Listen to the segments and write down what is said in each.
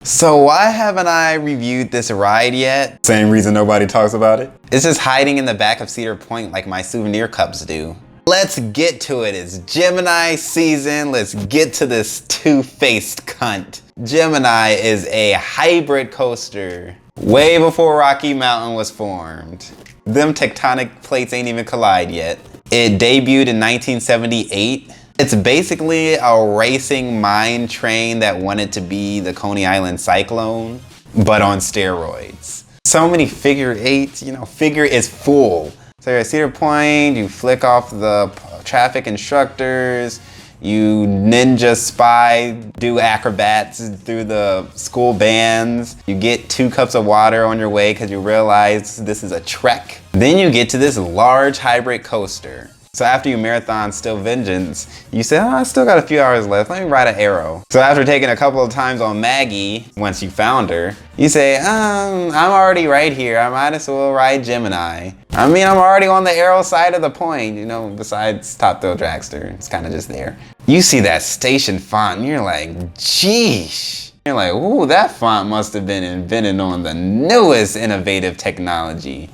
So why haven't I reviewed this ride yet? Same reason nobody talks about it. It's just hiding in the back of Cedar Point like my souvenir cups do. Let's get to it. It's Gemini season. Let's get to this two-faced cunt. Gemini is a hybrid coaster. Way before Rocky Mountain was formed. Them tectonic plates ain't even collide yet. It debuted in 1978. It's basically a racing mine train that wanted to be the Coney Island Cyclone, but on steroids. So many figure eights, figure is full. So you're at Cedar Point, you flick off the traffic instructors, you ninja spy, do acrobats through the school bands. You get 2 cups of water on your way because you realize this is a trek. Then you get to this large hybrid coaster. So after you marathon Still Vengeance, you say, oh, I still got a few hours left, let me ride an Arrow. So after taking a couple of times on Maggie, once you found her, you say, I'm already right here, I might as well ride Gemini. I mean, I'm already on the Arrow side of the point, besides Top Thrill Dragster, it's kind of just there. You see that station font and you're like, geesh. You're like, ooh, that font must have been invented on the newest innovative technology.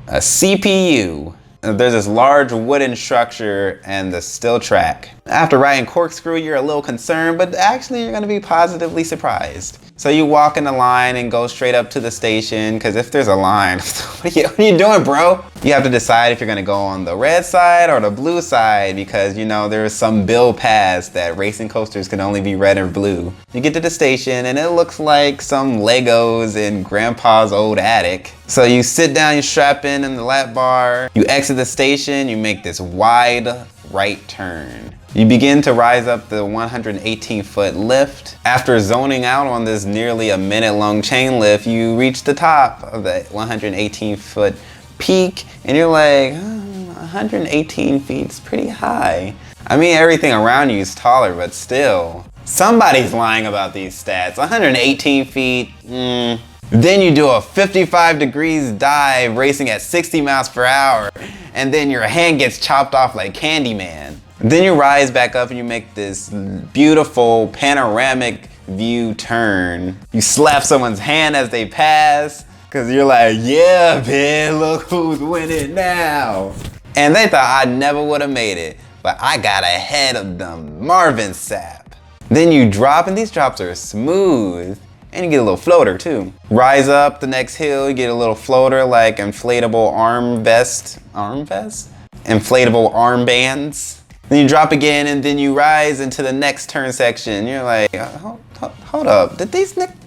A CPU. There's this large wooden structure and the still track. After riding Corkscrew, you're a little concerned, but actually you're gonna be positively surprised. So you walk in the line and go straight up to the station, because if there's a line, what are you doing, bro? You have to decide if you're gonna go on the red side or the blue side, because there's some bill passed that racing coasters can only be red or blue. You get to the station and it looks like some Legos in grandpa's old attic. So you sit down, you strap in the lap bar, you exit the station, you make this wide right turn. You begin to rise up the 118-foot lift. After zoning out on this nearly a minute-long chain lift, you reach the top of the 118-foot peak, and you're like, 118 feet's pretty high. I mean, everything around you is taller, but still. Somebody's lying about these stats. 118 feet, Then you do a 55 degrees dive racing at 60 miles per hour, and then your hand gets chopped off like Candyman. Then you rise back up and you make this beautiful panoramic view turn. You slap someone's hand as they pass, because you're like, yeah, man, look who's winning now. And they thought I never would have made it, but I got ahead of them, Marvin Sapp. Then you drop, and these drops are smooth. And you get a little floater too. Rise up the next hill, you get a little floater like inflatable arm vest? Inflatable armbands. Then you drop again, and then you rise into the next turn section. You're like, hold up, did these niggas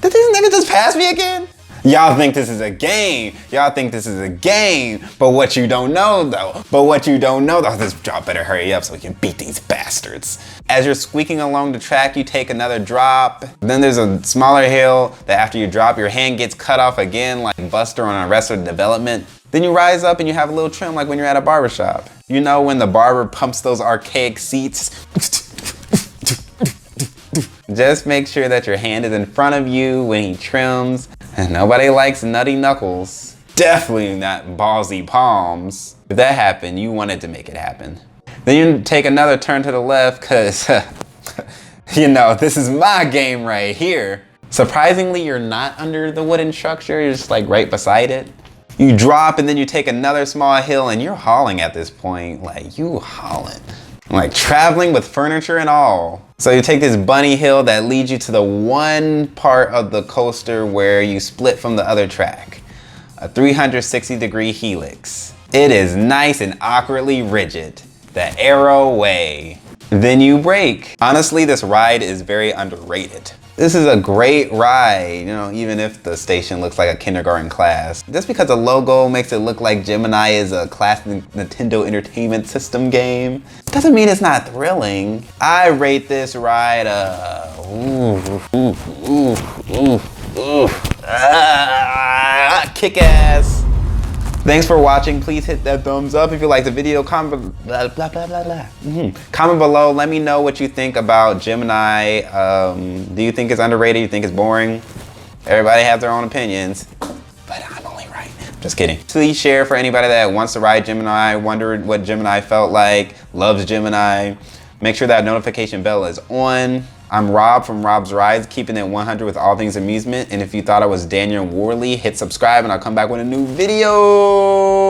just pass me again? Y'all think this is a game. But what you don't know though, this drop better hurry up so we can beat these bastards. As you're squeaking along the track, you take another drop. Then there's a smaller hill that after you drop, your hand gets cut off again like Buster on Arrested Development. Then you rise up and you have a little trim like when you're at a barbershop. You know when the barber pumps those archaic seats? Just make sure that your hand is in front of you when he trims. And nobody likes nutty knuckles. Definitely not ballsy palms. If that happened, you wanted to make it happen. Then you take another turn to the left, cause this is my game right here. Surprisingly, you're not under the wooden structure, you're just like right beside it. You drop and then you take another small hill and you're hauling at this point, like traveling with furniture and all. So you take this bunny hill that leads you to the one part of the coaster where you split from the other track. A 360-degree helix. It is nice and awkwardly rigid. The Arrow way. Then you brake. Honestly, this ride is very underrated. This is a great ride, even if the station looks like a kindergarten class. Just because the logo makes it look like Gemini is a classic Nintendo Entertainment System game, doesn't mean it's not thrilling. I rate this ride kick ass. Thanks for watching. Please hit that thumbs up if you like the video. Comment below. Let me know what you think about Gemini. Do you think it's underrated? Do you think it's boring? Everybody has their own opinions, but I'm only right. Just kidding. Please share for anybody that wants to ride Gemini, wondered what Gemini felt like, loves Gemini. Make sure that notification bell is on. I'm Rob from Rob's Rides, keeping it 100 with all things amusement. And if you thought I was Daniel Worley, hit subscribe and I'll come back with a new video.